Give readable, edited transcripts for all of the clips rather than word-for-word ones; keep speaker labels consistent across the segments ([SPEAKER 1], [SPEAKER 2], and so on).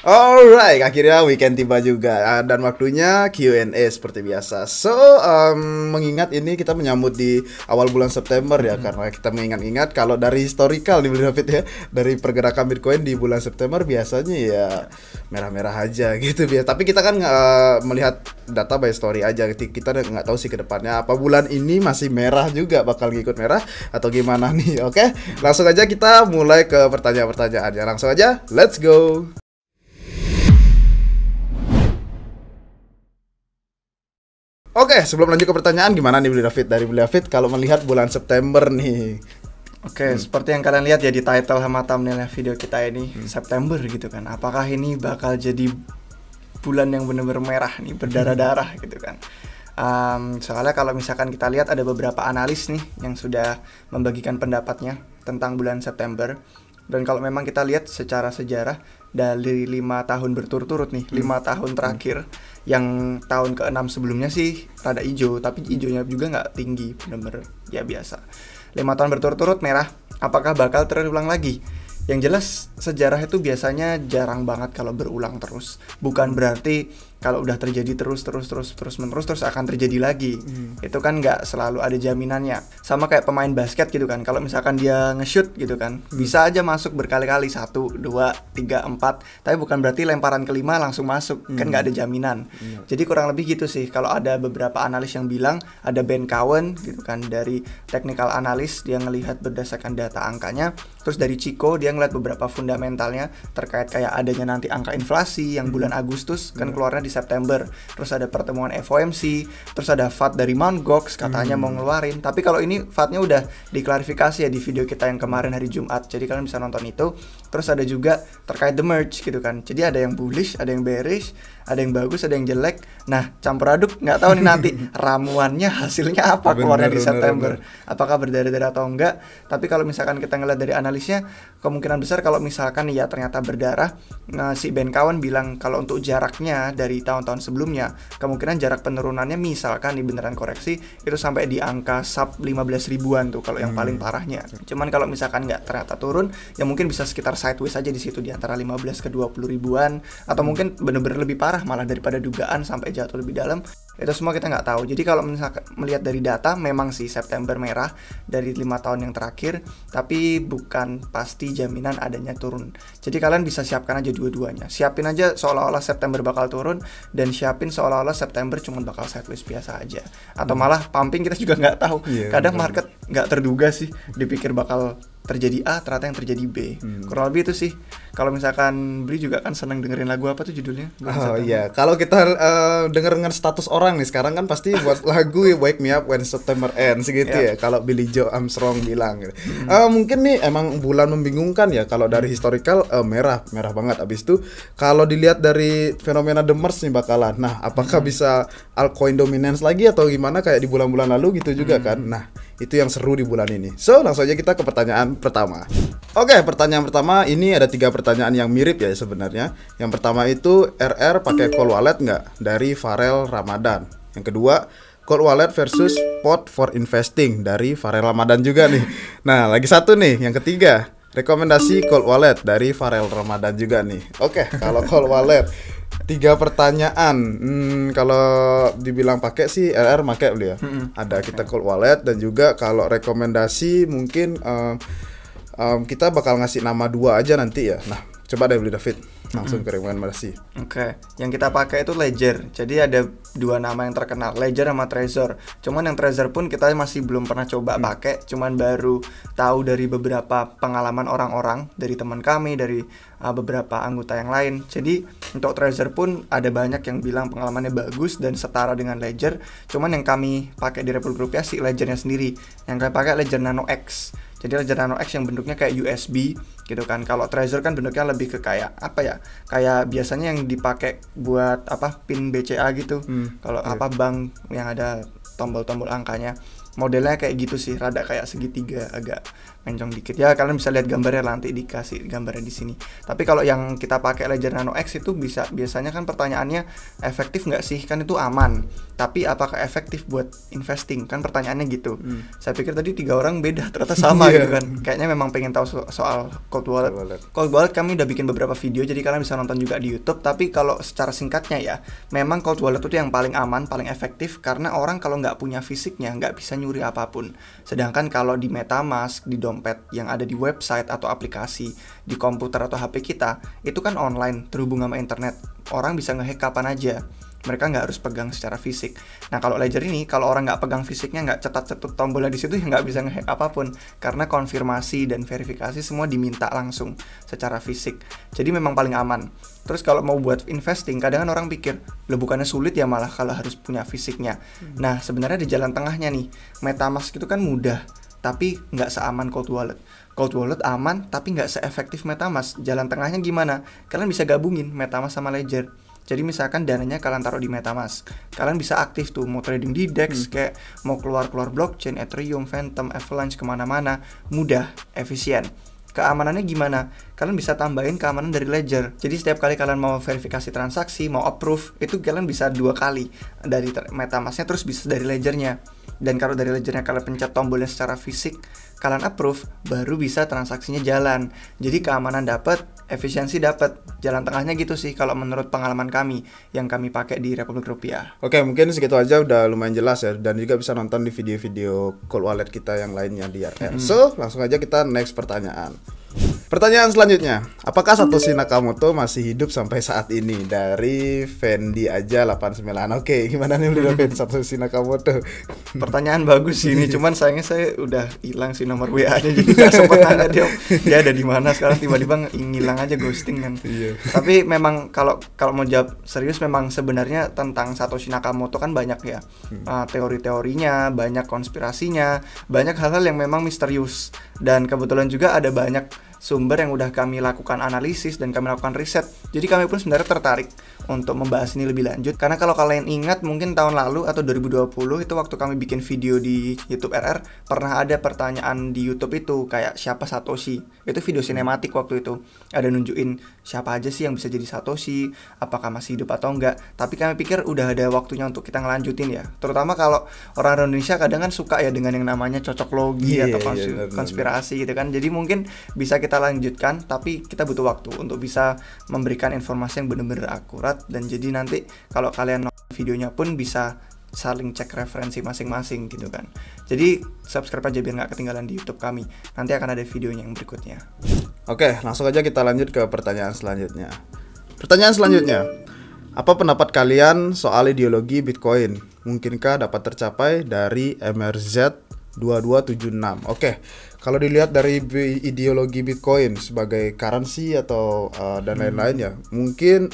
[SPEAKER 1] Alright, akhirnya weekend tiba juga. Dan waktunya Q&A seperti biasa. So, mengingat ini kita menyambut di awal bulan September ya, karena kita mengingat-ingat kalau dari historical nih Bro David ya, dari pergerakan Bitcoin di bulan September biasanya ya merah-merah aja gitu biasa. Tapi kita kan melihat data by story aja. Kita nggak tahu sih ke depannya apa bulan ini masih merah juga bakal ngikut merah atau gimana nih. Oke, langsung aja kita mulai ke pertanyaan-pertanyaannya. Langsung aja, let's go. Oke, sebelum lanjut ke pertanyaan, gimana nih Beli David? Dari Beli David, kalau melihat bulan September nih.
[SPEAKER 2] Oke, seperti yang kalian lihat ya di title sama thumbnail video kita ini, September gitu kan. Apakah ini bakal jadi bulan yang benar-benar merah nih, berdarah-darah gitu kan. Soalnya kalau misalkan kita lihat ada beberapa analis nih yang sudah membagikan pendapatnya tentang bulan September. Dan kalau memang kita lihat secara sejarah dari 5 tahun berturut-turut nih, 5 tahun terakhir, yang tahun ke-6 sebelumnya sih rada hijau, tapi hijaunya juga nggak tinggi, bener-bener ya biasa. 5 tahun berturut-turut merah, apakah bakal terulang lagi? Yang jelas sejarah itu biasanya jarang banget kalau berulang terus. Bukan berarti kalau udah terjadi terus menerus terus akan terjadi lagi. Itu kan nggak selalu ada jaminannya. Sama kayak pemain basket gitu kan. Kalau misalkan dia nge-shoot gitu kan, bisa aja masuk berkali-kali 1, 2, 3, 4. Tapi bukan berarti lemparan kelima langsung masuk. Kan nggak ada jaminan. Jadi kurang lebih gitu sih. Kalau ada beberapa analis yang bilang, ada Ben Cowen gitu kan dari technical analis, dia ngelihat berdasarkan data angkanya. Terus dari Chico dia ngeliat beberapa fundamentalnya terkait kayak adanya nanti angka inflasi yang bulan Agustus kan keluarnya di September. Terus ada pertemuan FOMC, terus ada FAD dari Mt. Gox katanya mau ngeluarin. Tapi kalau ini FAD-nya udah diklarifikasi ya di video kita yang kemarin hari Jumat. Jadi kalian bisa nonton itu. Terus ada juga terkait the merge gitu kan. Jadi ada yang bullish, ada yang bearish, ada yang bagus, ada yang jelek. Nah, campur aduk nggak tahu nih nanti ramuannya hasilnya apa keluarnya di September. Apakah berdarah-darah atau enggak? Tapi kalau misalkan kita ngeliat dari analisnya, kemungkinan besar kalau misalkan ya ternyata berdarah, si Ben Cowen bilang kalau untuk jaraknya dari tahun-tahun sebelumnya, kemungkinan jarak penurunannya misalkan di beneran koreksi itu sampai di angka sub 15 ribuan tuh kalau yang paling parahnya. Cuman kalau misalkan nggak ternyata turun, ya mungkin bisa sekitar sideways aja di situ di antara 15 ke 20 ribuan atau mungkin bener-bener lebih parah malah daripada dugaan sampai jatuh lebih dalam. Itu semua kita nggak tahu. Jadi kalau misalkan melihat dari data, memang sih September merah dari 5 tahun yang terakhir, tapi bukan pasti jaminan adanya turun. Jadi kalian bisa siapkan aja dua-duanya. Siapin aja seolah-olah September bakal turun, dan siapin seolah-olah September cuma bakal sideways biasa aja. Atau malah pumping, kita juga nggak tahu. Kadang market nggak terduga sih, dipikir bakal terjadi A, ternyata yang terjadi B. Kurang lebih itu sih. Kalau misalkan Beli juga kan seneng dengerin lagu apa tuh judulnya?
[SPEAKER 1] Oh iya, kalau kita denger status orang nih sekarang kan pasti buat lagu Wake Me Up When September Ends gitu ya. Kalau Billy Joe Armstrong bilang gitu. Mungkin nih emang bulan membingungkan ya kalau dari historical merah banget. Abis itu kalau dilihat dari fenomena the merge nih bakalan. Nah, apakah bisa altcoin dominance lagi atau gimana kayak di bulan-bulan lalu gitu juga kan? Nah, itu yang seru di bulan ini. So, langsung aja kita ke pertanyaan pertama. Oke, pertanyaan pertama ini ada 3 pertanyaan yang mirip ya sebenarnya. Yang pertama itu RR pakai cold wallet nggak dari Farel Ramadan. Yang kedua, cold wallet versus spot for investing dari Farel Ramadan juga nih. Nah, lagi satu nih, yang ketiga, rekomendasi cold wallet dari Farel Ramadan juga nih. Oke, kalau cold wallet 3 pertanyaan. Kalau dibilang pakai sih RR pakai beli ya. Ada kita cold wallet dan juga kalau rekomendasi mungkin kita bakal ngasih nama 2 aja nanti ya. Nah, coba deh beli David langsung ke rekomendasi.
[SPEAKER 2] Oke, yang kita pakai itu Ledger. Jadi ada 2 nama yang terkenal, Ledger sama Trezor. Cuman yang Trezor pun kita masih belum pernah coba pakai, cuman baru tahu dari beberapa pengalaman orang-orang, dari teman kami, dari beberapa anggota yang lain. Jadi untuk Trezor pun ada banyak yang bilang pengalamannya bagus dan setara dengan Ledger. Cuman yang kami pakai di Republik Rupiah sih Ledgernya sendiri. Yang kami pakai Ledger Nano X. Jadi Ledger Nano X yang bentuknya kayak USB gitu kan. Kalau Trezor kan bentuknya lebih ke kayak apa ya? Kayak biasanya yang dipakai buat apa? Pin BCA gitu. Kalau apa bank yang ada tombol-tombol angkanya. Modelnya kayak gitu sih, rada kayak segitiga, agak mencong dikit ya, kalian bisa lihat gambarnya nanti dikasih gambarnya di sini. Tapi kalau yang kita pakai Ledger Nano X itu biasanya kan pertanyaannya efektif nggak sih, kan itu aman, tapi apakah efektif buat investing, kan pertanyaannya gitu. Saya pikir tadi 3 orang beda, ternyata sama gitu kan. Kayaknya memang pengen tahu soal cold wallet. Cold wallet kami udah bikin beberapa video, jadi kalian bisa nonton juga di YouTube. Tapi kalau secara singkatnya ya, memang cold wallet itu yang paling aman, paling efektif, karena orang kalau nggak punya fisiknya nggak bisa nyuri apapun. Sedangkan kalau di MetaMask, di dompet yang ada di website atau aplikasi di komputer atau HP kita, itu kan online, terhubung sama internet. Orang bisa ngehack kapan aja. Mereka nggak harus pegang secara fisik. Nah kalau Ledger ini, kalau orang nggak pegang fisiknya, nggak cetat-cetut tombolnya di situ, ya nggak bisa ngehack apapun. Karena konfirmasi dan verifikasi semua diminta langsung secara fisik. Jadi memang paling aman. Terus kalau mau buat investing, kadang kan orang pikir, loh bukannya sulit ya malah kalau harus punya fisiknya. Nah sebenarnya di jalan tengahnya nih, MetaMask itu kan mudah, tapi nggak seaman cold wallet. Cold wallet aman, tapi nggak seefektif MetaMask. Jalan tengahnya gimana? Kalian bisa gabungin MetaMask sama Ledger. Jadi misalkan dananya kalian taruh di MetaMask, kalian bisa aktif tuh, mau trading di DEX, kayak mau keluar blockchain, Ethereum, Phantom, Avalanche, kemana-mana, mudah, efisien. Keamanannya gimana? Kalian bisa tambahin keamanan dari Ledger. Jadi setiap kali kalian mau verifikasi transaksi, mau approve, itu kalian bisa 2 kali dari MetaMask-nya, terus bisa dari Ledger-nya. Dan kalau dari Ledger-nya kalian pencet tombolnya secara fisik, kalian approve, baru bisa transaksinya jalan. Jadi keamanan dapat, efisiensi dapat. Jalan tengahnya gitu sih kalau menurut pengalaman kami yang kami pakai di Republik Rupiah.
[SPEAKER 1] Oke, mungkin segitu aja udah lumayan jelas ya, dan juga bisa nonton di video-video cold wallet kita yang lainnya di RR. So, langsung aja kita next pertanyaan. Pertanyaan selanjutnya, apakah Satoshi Nakamoto masih hidup sampai saat ini? Dari Fendi aja 89. Oke, gimana nih udah Fendi Satoshi Nakamoto?
[SPEAKER 2] Pertanyaan bagus sih ini, cuman sayangnya saya udah hilang sih nomor WA-nya, jadi nggak sempat nanya dia ada di mana sekarang, tiba-tiba ngilang aja, ghosting kan.
[SPEAKER 1] Iya.
[SPEAKER 2] Tapi memang kalau mau jawab serius, memang sebenarnya tentang Satoshi Nakamoto kan banyak ya teori-teorinya, banyak konspirasinya, banyak hal-hal yang memang misterius, dan kebetulan juga ada banyak sumber yang udah kami lakukan analisis dan kami lakukan riset. Jadi kami pun sebenarnya tertarik untuk membahas ini lebih lanjut, karena kalau kalian ingat mungkin tahun lalu atau 2020 itu waktu kami bikin video di YouTube RR, pernah ada pertanyaan di YouTube itu kayak siapa Satoshi. Itu video sinematik waktu itu, ada nunjukin siapa aja sih yang bisa jadi Satoshi, apakah masih hidup atau enggak. Tapi kami pikir udah ada waktunya untuk kita ngelanjutin ya, terutama kalau orang Indonesia kadang kan suka ya dengan yang namanya cocok logi atau konspirasi gitu kan. Jadi mungkin bisa kita lanjutkan, tapi kita butuh waktu untuk bisa memberikan informasi yang benar-benar akurat, dan jadi nanti kalau kalian nonton videonya pun bisa saling cek referensi masing-masing gitu kan. Jadi subscribe aja biar nggak ketinggalan di YouTube kami, nanti akan ada videonya yang berikutnya.
[SPEAKER 1] Oke, langsung aja kita lanjut ke pertanyaan selanjutnya. Pertanyaan selanjutnya, apa pendapat kalian soal ideologi Bitcoin? Mungkinkah dapat tercapai dari MRZ 2276? Oke, kalau dilihat dari ideologi Bitcoin sebagai currency atau dan lain-lain ya, mungkin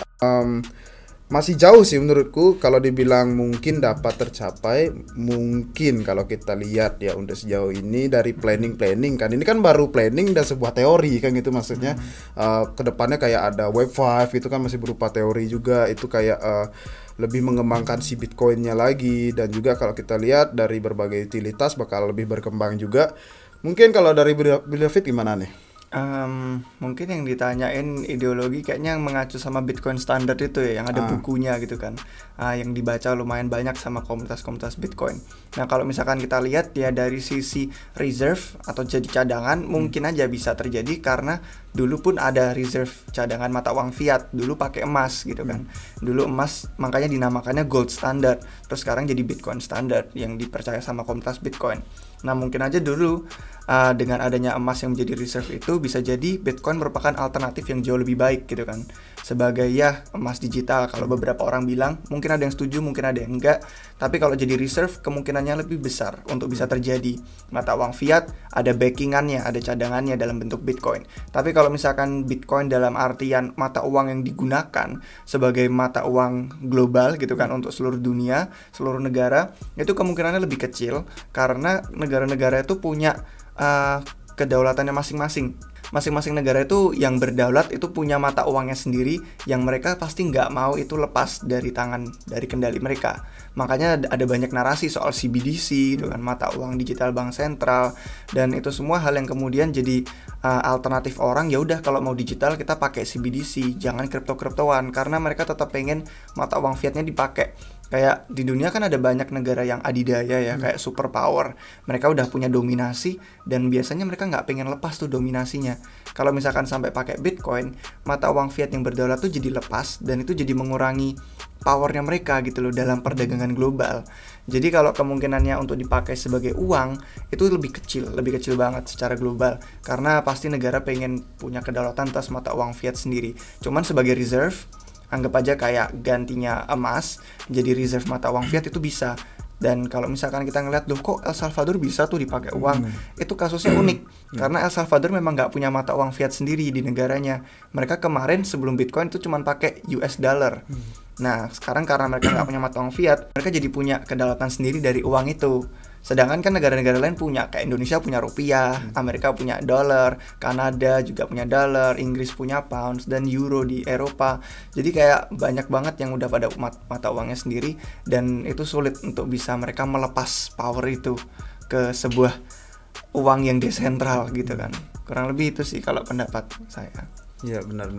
[SPEAKER 1] masih jauh sih menurutku. Kalau dibilang mungkin dapat tercapai, mungkin kalau kita lihat ya untuk sejauh ini dari planning kan, ini kan baru planning dan sebuah teori kan gitu maksudnya. Kedepannya kayak ada Web 5 itu kan masih berupa teori juga, itu kayak lebih mengembangkan si Bitcoinnya lagi, dan juga kalau kita lihat dari berbagai utilitas bakal lebih berkembang juga. Mungkin kalau dari Bilafit gimana nih?
[SPEAKER 2] Mungkin yang ditanyain ideologi kayaknya yang mengacu sama Bitcoin standard itu ya, yang ada bukunya gitu kan, yang dibaca lumayan banyak sama komunitas-komunitas Bitcoin. Nah kalau misalkan kita lihat ya dari sisi reserve atau jadi cadangan, mungkin aja bisa terjadi karena dulu pun ada reserve cadangan mata uang fiat, dulu pakai emas gitu kan. Dulu emas makanya dinamakannya gold standard, terus sekarang jadi Bitcoin standard yang dipercaya sama komunitas Bitcoin. Nah mungkin aja dulu dengan adanya emas yang menjadi reserve itu, bisa jadi Bitcoin merupakan alternatif yang jauh lebih baik gitu kan, sebagai ya emas digital. Kalau beberapa orang bilang, mungkin ada yang setuju, mungkin ada yang enggak, tapi kalau jadi reserve kemungkinannya lebih besar untuk bisa terjadi. Mata uang fiat ada backingannya, ada cadangannya dalam bentuk Bitcoin. Tapi kalau misalkan Bitcoin dalam artian mata uang yang digunakan sebagai mata uang global gitu kan, untuk seluruh dunia, seluruh negara, itu kemungkinannya lebih kecil karena negara-negara itu punya kedaulatannya masing-masing. masing-masing negara itu yang berdaulat itu punya mata uangnya sendiri yang mereka pasti nggak mau itu lepas dari kendali mereka. Makanya ada banyak narasi soal CBDC dengan mata uang digital bank sentral, dan itu semua hal yang kemudian jadi alternatif orang. Ya udah, kalau mau digital kita pakai CBDC, jangan kripto-kriptoan, karena mereka tetap pengen mata uang fiatnya dipakai. Kayak di dunia kan ada banyak negara yang adidaya ya, kayak superpower. Mereka udah punya dominasi dan biasanya mereka nggak pengen lepas tuh dominasinya. Kalau misalkan sampai pakai Bitcoin, mata uang fiat yang berdaulat tuh jadi lepas, dan itu jadi mengurangi powernya mereka gitu loh dalam perdagangan global. Jadi kalau kemungkinannya untuk dipakai sebagai uang itu lebih kecil banget secara global, karena pasti negara pengen punya kedaulatan atas mata uang fiat sendiri. Cuman sebagai reserve, anggap aja kayak gantinya emas, jadi reserve mata uang fiat itu bisa. Dan kalau misalkan kita ngeliat, loh kok El Salvador bisa tuh dipakai uang, itu kasusnya unik. Karena El Salvador memang nggak punya mata uang fiat sendiri di negaranya. Mereka kemarin sebelum Bitcoin itu cuma pakai US dollar. Nah sekarang karena mereka nggak punya mata uang fiat, mereka jadi punya kedaulatan sendiri dari uang itu. Sedangkan kan negara-negara lain punya, kayak Indonesia punya rupiah, Amerika punya dolar, Kanada juga punya dolar, Inggris punya pounds, dan euro di Eropa. Jadi kayak banyak banget yang udah pada mata uangnya sendiri, dan itu sulit untuk bisa mereka melepas power itu ke sebuah uang yang desentral gitu kan. Kurang lebih itu sih kalau pendapat saya.
[SPEAKER 1] Iya, benar.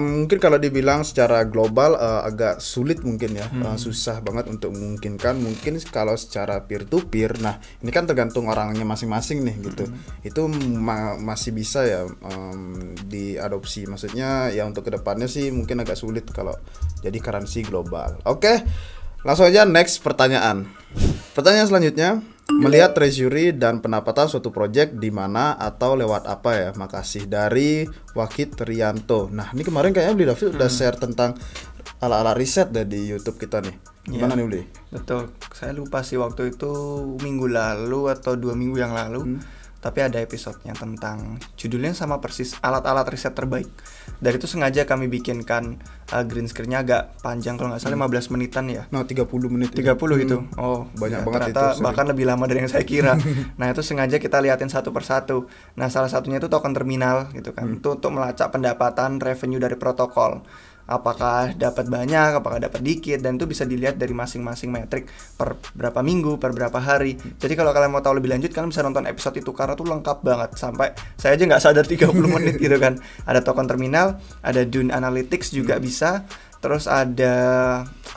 [SPEAKER 1] Mungkin kalau dibilang secara global agak sulit mungkin ya, susah banget untuk memungkinkan. Mungkin kalau secara peer to peer, nah ini kan tergantung orangnya masing-masing nih gitu. Itu masih bisa ya diadopsi. Maksudnya ya untuk kedepannya sih mungkin agak sulit kalau jadi currency global. Oke, langsung aja next pertanyaan. Pertanyaan selanjutnya. Melihat treasury dan pendapatan suatu project di mana atau lewat apa ya? Makasih, dari Wakid Trianto. Nah, ini kemarin kayaknya Bli David udah share tentang ala-ala riset deh di YouTube kita nih. Gimana nih Bli?
[SPEAKER 2] Betul, saya lupa sih waktu itu minggu lalu atau 2 minggu yang lalu. Tapi ada episodenya tentang, judulnya sama persis, alat-alat riset terbaik. Dari itu sengaja kami bikinkan green screen-nya agak panjang, kalau nggak salah 15 menitan ya.
[SPEAKER 1] Nah, 30 menit.
[SPEAKER 2] 30 itu. Oh,
[SPEAKER 1] banyak
[SPEAKER 2] ya,
[SPEAKER 1] banget
[SPEAKER 2] ternyata
[SPEAKER 1] itu.
[SPEAKER 2] Bahkan lebih lama dari yang saya kira. Nah, itu sengaja kita liatin satu persatu. Nah, salah satunya itu token terminal gitu kan. Itu untuk melacak pendapatan revenue dari protokol. Apakah dapat banyak, apakah dapat dikit, dan itu bisa dilihat dari masing-masing metrik per berapa minggu, per berapa hari. Jadi kalau kalian mau tahu lebih lanjut, kalian bisa nonton episode itu karena tuh lengkap banget, sampai saya aja nggak sadar 30 menit gitu kan. Ada token terminal, ada Dune Analytics juga bisa. Terus ada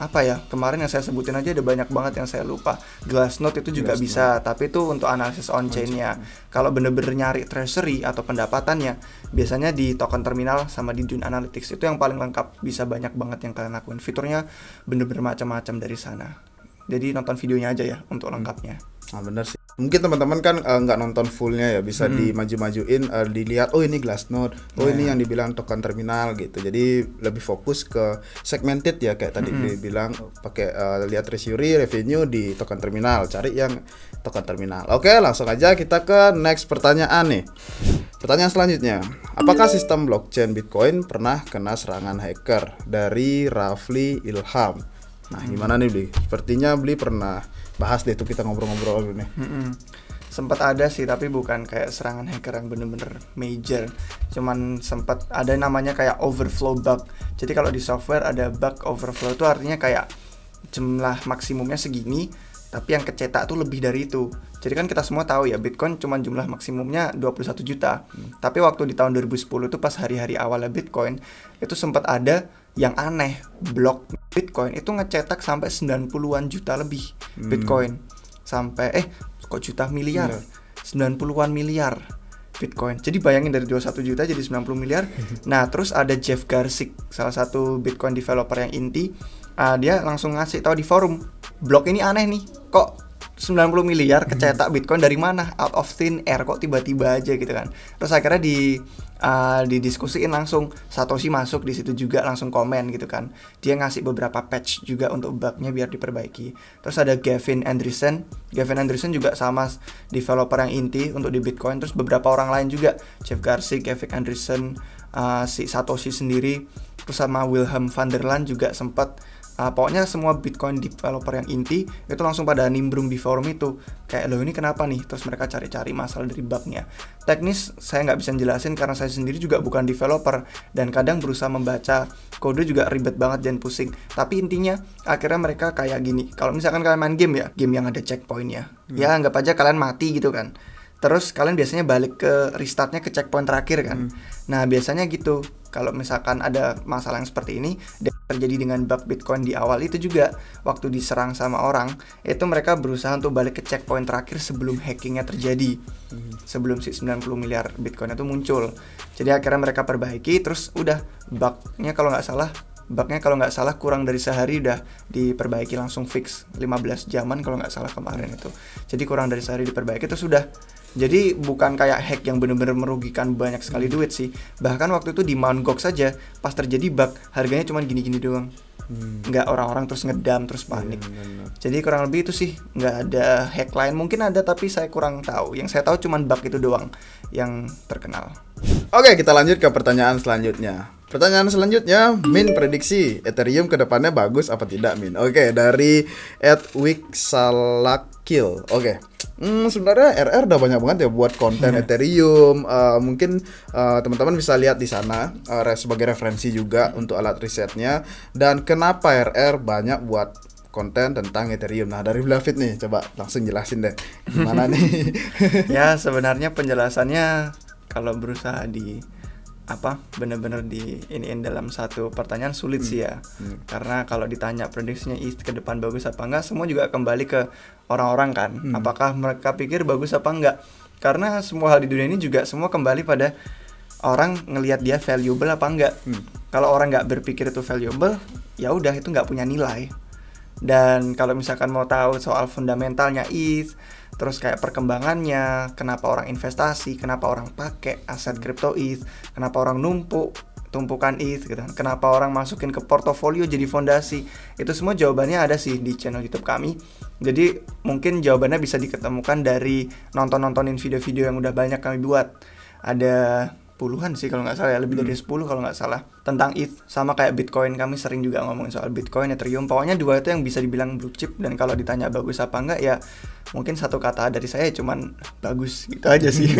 [SPEAKER 2] apa ya, kemarin yang saya sebutin aja ada banyak banget yang saya lupa. Glassnode itu juga bisa, tapi itu untuk analisis on-chain-nya. Kalau bener-bener nyari treasury atau pendapatannya, biasanya di token terminal sama di Dune Analytics. Itu yang paling lengkap, bisa banyak banget yang kalian lakuin. Fiturnya bener-bener macam-macam dari sana. Jadi nonton videonya aja ya untuk lengkapnya.
[SPEAKER 1] Ah, bener sih. Mungkin teman-teman kan nggak nonton fullnya ya, bisa dimaju-majuin, dilihat, oh ini Glassnode, ini yang dibilang token terminal gitu. Jadi lebih fokus ke segmented ya, kayak tadi dibilang, pakai lihat treasury, revenue di token terminal, cari yang token terminal. Oke, langsung aja kita ke next pertanyaan nih. Pertanyaan selanjutnya, apakah sistem blockchain Bitcoin pernah kena serangan hacker? Dari Rafli Ilham. Nah, gimana nih Bli? Sepertinya Bli pernah bahas deh, itu kita ngobrol-ngobrol dulu nih.
[SPEAKER 2] Sempat ada sih, tapi bukan kayak serangan hacker yang bener-bener major. Cuman sempat ada namanya kayak overflow bug. Jadi kalau di software ada bug overflow, itu artinya kayak jumlah maksimumnya segini, tapi yang kecetak tuh lebih dari itu. Jadi kan kita semua tahu ya, Bitcoin cuma jumlah maksimumnya 21 juta. Tapi waktu di tahun 2010 itu pas hari-hari awalnya Bitcoin, itu sempat ada yang aneh, blok Bitcoin itu ngecetak sampai 90-an juta lebih Bitcoin. Sampai kok juta miliar, 90-an miliar Bitcoin. Jadi bayangin dari 21 juta jadi 90 miliar. Nah, terus ada Jeff Garzik, salah satu Bitcoin developer yang inti. Dia langsung ngasih tahu di forum, blok ini aneh nih, kok 90 miliar kecetak Bitcoin dari mana? Out of thin air, kok tiba-tiba aja gitu kan. Terus akhirnya didiskusiin langsung, Satoshi masuk di situ juga, langsung komen gitu kan. Dia ngasih beberapa patch juga untuk bugnya biar diperbaiki. Terus ada Gavin Andresen juga sama developer yang inti untuk di Bitcoin. Terus beberapa orang lain juga, Jeff Garzik, Gavin Andresen, si Satoshi sendiri, terus sama Wilhelm van der Laan juga sempat Pokoknya semua Bitcoin developer yang inti itu langsung pada nimbrung di forum itu, kayak loh ini kenapa nih, terus mereka cari-cari masalah dari bugnya. Teknis saya nggak bisa jelasin karena saya sendiri juga bukan developer dan kadang berusaha membaca kode juga ribet banget dan pusing. Tapi intinya akhirnya mereka kayak gini, kalau misalkan kalian main game ya, game yang ada checkpointnya, ya anggap aja kalian mati gitu kan, terus kalian biasanya balik ke restartnya ke checkpoint terakhir kan. Nah biasanya gitu, kalau misalkan ada masalah yang seperti ini dan terjadi dengan bug Bitcoin di awal itu juga, waktu diserang sama orang itu mereka berusaha untuk balik ke checkpoint terakhir sebelum hackingnya terjadi, sebelum si 90 miliar Bitcoin itu muncul. Jadi akhirnya mereka perbaiki, terus udah bugnya kalau nggak salah kurang dari sehari udah diperbaiki, langsung fix 15 jaman kalau nggak salah kemarin itu. Jadi kurang dari sehari diperbaiki terus sudah. Jadi bukan kayak hack yang benar-benar merugikan banyak sekali duit sih. Bahkan waktu itu di Mt. Gox saja pas terjadi bug harganya cuma gini-gini doang. Nggak orang-orang terus ngedam terus panik. Jadi kurang lebih itu sih, nggak ada hack lain. Mungkin ada tapi saya kurang tahu. Yang saya tahu cuma bug itu doang yang terkenal.
[SPEAKER 1] Oke, kita lanjut ke pertanyaan selanjutnya. Pertanyaan selanjutnya, Min prediksi Ethereum ke depannya bagus apa tidak, Min? Oke, dari @wixsalakil. Oke. Sebenarnya RR udah banyak banget ya buat konten Ethereum. Mungkin teman-teman bisa lihat di sana sebagai referensi juga untuk alat risetnya. Dan kenapa RR banyak buat konten tentang Ethereum. Nah, dari David nih, coba langsung jelasin deh gimana nih.
[SPEAKER 2] Ya, sebenarnya penjelasannya kalau berusaha bener-bener iniin dalam satu pertanyaan sulit sih ya. Karena kalau ditanya prediksinya ETH ke depan bagus apa enggak, semua juga kembali ke orang-orang kan. Apakah mereka pikir bagus apa enggak? Karena semua hal di dunia ini juga semua kembali pada orang ngelihat dia valuable apa enggak. Kalau orang nggak berpikir itu valuable, ya udah itu nggak punya nilai. Dan kalau misalkan mau tahu soal fundamentalnya ETH, terus kayak perkembangannya, kenapa orang investasi, kenapa orang pakai aset kripto ETH, kenapa orang tumpukan ETH gitu kan, kenapa orang masukin ke portofolio jadi fondasi, itu semua jawabannya ada sih di channel YouTube kami. Jadi mungkin jawabannya bisa diketemukan dari nontonin video-video yang udah banyak kami buat. Ada puluhan sih kalau nggak salah ya, lebih dari 10 kalau nggak salah, tentang ETH. Sama kayak Bitcoin, kami sering juga ngomongin soal Bitcoin, Ethereum. Pokoknya dua itu yang bisa dibilang blue chip. Dan kalau ditanya bagus apa enggak, ya mungkin satu kata dari saya cuman bagus gitu aja sih.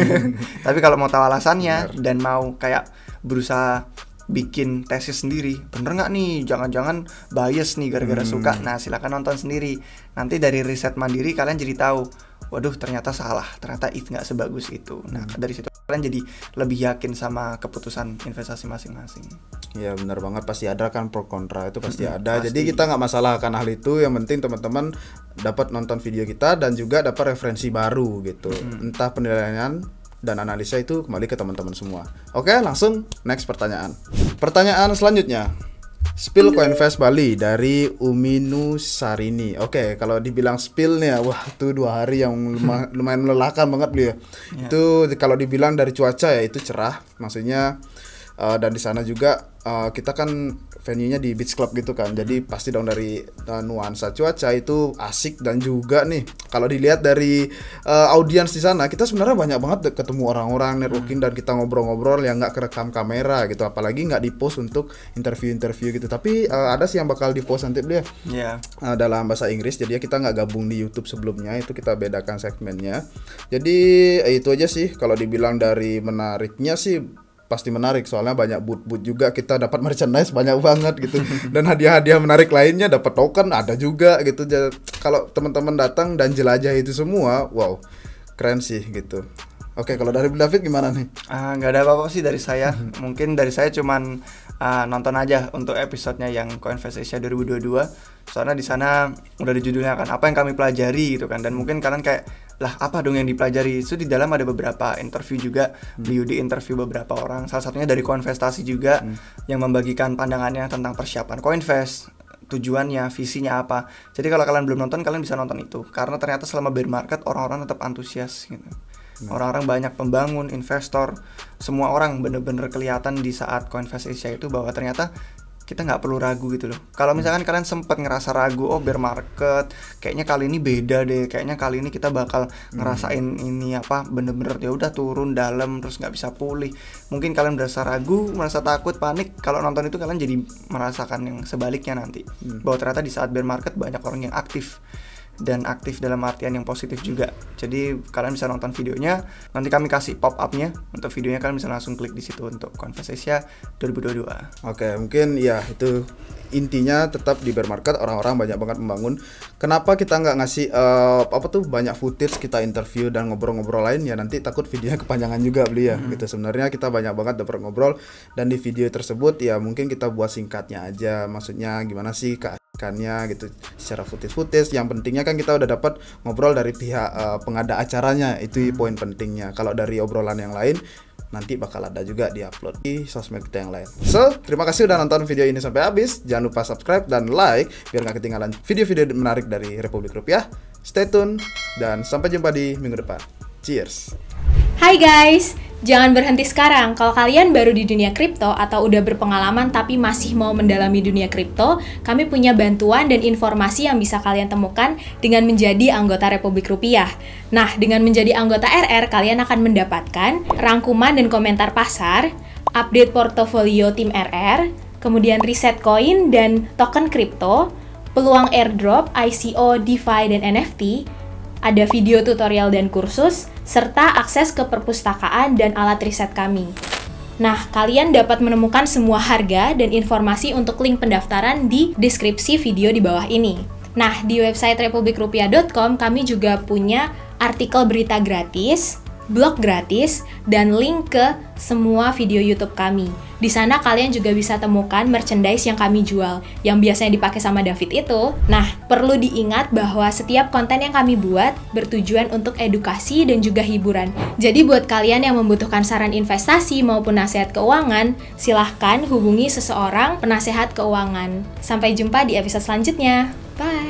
[SPEAKER 2] Tapi kalau mau tahu alasannya dan mau kayak berusaha bikin tesis sendiri, bener nggak nih, jangan-jangan bias nih gara-gara suka, nah silakan nonton sendiri. Nanti dari riset mandiri kalian jadi tahu, waduh ternyata salah, ternyata ETH nggak sebagus itu. Nah dari situ kalian jadi lebih yakin sama keputusan investasi masing-masing.
[SPEAKER 1] Ya benar banget, pasti ada kan pro kontra itu pasti ada. Pasti. Jadi kita nggak masalah akan hal itu, yang penting teman-teman dapat nonton video kita dan juga dapat referensi baru gitu. Entah penilaian dan analisa itu kembali ke teman-teman semua. Oke, langsung next pertanyaan. Pertanyaan selanjutnya. Spill Coinvest Bali dari Uminu Sarini. Oke, kalau dibilang spill nih ya, wah itu 2 hari yang lumayan melelahkan banget beliau. Itu kalau dibilang dari cuaca ya itu cerah, maksudnya dan di sana juga kita kan venue-nya di beach club gitu kan. Jadi pasti dong dari nuansa cuaca itu asik, dan juga nih kalau dilihat dari audiens di sana, kita sebenarnya banyak banget ketemu orang-orang, networking, dan kita ngobrol-ngobrol yang nggak kerekam kamera gitu, apalagi nggak di-post untuk interview-interview gitu. Tapi ada sih yang bakal di-post nanti dia dalam bahasa Inggris. Jadi kita nggak gabung di YouTube sebelumnya, itu kita bedakan segmennya. Jadi itu aja sih kalau dibilang dari menariknya sih. Pasti menarik, soalnya banyak booth-booth juga, kita dapat merchandise banyak banget gitu. Dan hadiah-hadiah menarik lainnya, dapat token ada juga gitu. Kalau teman-teman datang dan jelajah itu semua, wow, keren sih gitu. Oke, kalau dari David gimana nih?
[SPEAKER 2] Nggak ada apa-apa sih dari saya. Mungkin dari saya cuman nonton aja untuk episodenya yang Coinvest Asia 2022. Soalnya di sana udah di judulnya kan apa yang kami pelajari gitu kan. Dan mungkin kalian kayak, lah apa dong yang dipelajari? Itu di dalam ada beberapa interview juga. Beliau di interview beberapa orang. Salah satunya dari Coinvestasi juga yang membagikan pandangannya tentang persiapan Coinvest, tujuannya, visinya apa. Jadi kalau kalian belum nonton, kalian bisa nonton itu. Karena ternyata selama bear market orang-orang tetap antusias gitu. Orang-orang banyak pembangun, investor, semua orang bener-bener kelihatan di saat Coinvest Asia itu bahwa ternyata kita nggak perlu ragu gitu loh. Kalau misalkan kalian sempat ngerasa ragu, oh bear market kayaknya kali ini beda deh, kayaknya kali ini kita bakal ngerasain ini apa bener-bener ya udah turun dalam terus nggak bisa pulih, mungkin kalian merasa ragu, merasa takut, panik. Kalau nonton itu kalian jadi merasakan yang sebaliknya nanti, bahwa ternyata di saat bear market banyak orang yang aktif, dan aktif dalam artian yang positif juga. Jadi kalian bisa nonton videonya, nanti kami kasih pop up-nya untuk videonya, kalian bisa langsung klik di situ untuk Conversasia 2022.
[SPEAKER 1] Oke, mungkin ya itu intinya tetap di bear market orang-orang banyak banget membangun. Kenapa kita nggak ngasih banyak footage kita interview dan ngobrol-ngobrol lain, ya nanti takut videonya kepanjangan juga beli ya. Gitu sebenarnya kita banyak banget dapat ngobrol, dan di video tersebut ya mungkin kita buat singkatnya aja, maksudnya gimana sih keasikannya gitu secara footage. Yang pentingnya kan kita udah dapat ngobrol dari pihak pengada acaranya, itu poin pentingnya. Kalau dari obrolan yang lain nanti bakal ada juga di-upload di sosmed kita yang lain. So, terima kasih udah nonton video ini sampai habis. Jangan lupa subscribe dan like biar gak ketinggalan video-video menarik dari Republik Rupiah. Stay tune dan sampai jumpa di minggu depan. Cheers.
[SPEAKER 3] Hai guys, jangan berhenti sekarang. Kalau kalian baru di dunia kripto atau udah berpengalaman tapi masih mau mendalami dunia kripto, kami punya bantuan dan informasi yang bisa kalian temukan dengan menjadi anggota Republik Rupiah. Nah, dengan menjadi anggota RR, kalian akan mendapatkan rangkuman dan komentar pasar, update portofolio tim RR, kemudian riset koin dan token kripto, peluang airdrop, ICO, DeFi, dan NFT, ada video tutorial dan kursus, serta akses ke perpustakaan dan alat riset kami. Nah, kalian dapat menemukan semua harga dan informasi untuk link pendaftaran di deskripsi video di bawah ini. Nah, di website republikrupiah.com kami juga punya artikel berita gratis, blog gratis, dan link ke semua video YouTube kami. Di sana kalian juga bisa temukan merchandise yang kami jual, yang biasanya dipakai sama David itu. Nah, perlu diingat bahwa setiap konten yang kami buat bertujuan untuk edukasi dan juga hiburan. Jadi buat kalian yang membutuhkan saran investasi maupun nasihat keuangan, silahkan hubungi seseorang penasehat keuangan. Sampai jumpa di episode selanjutnya. Bye!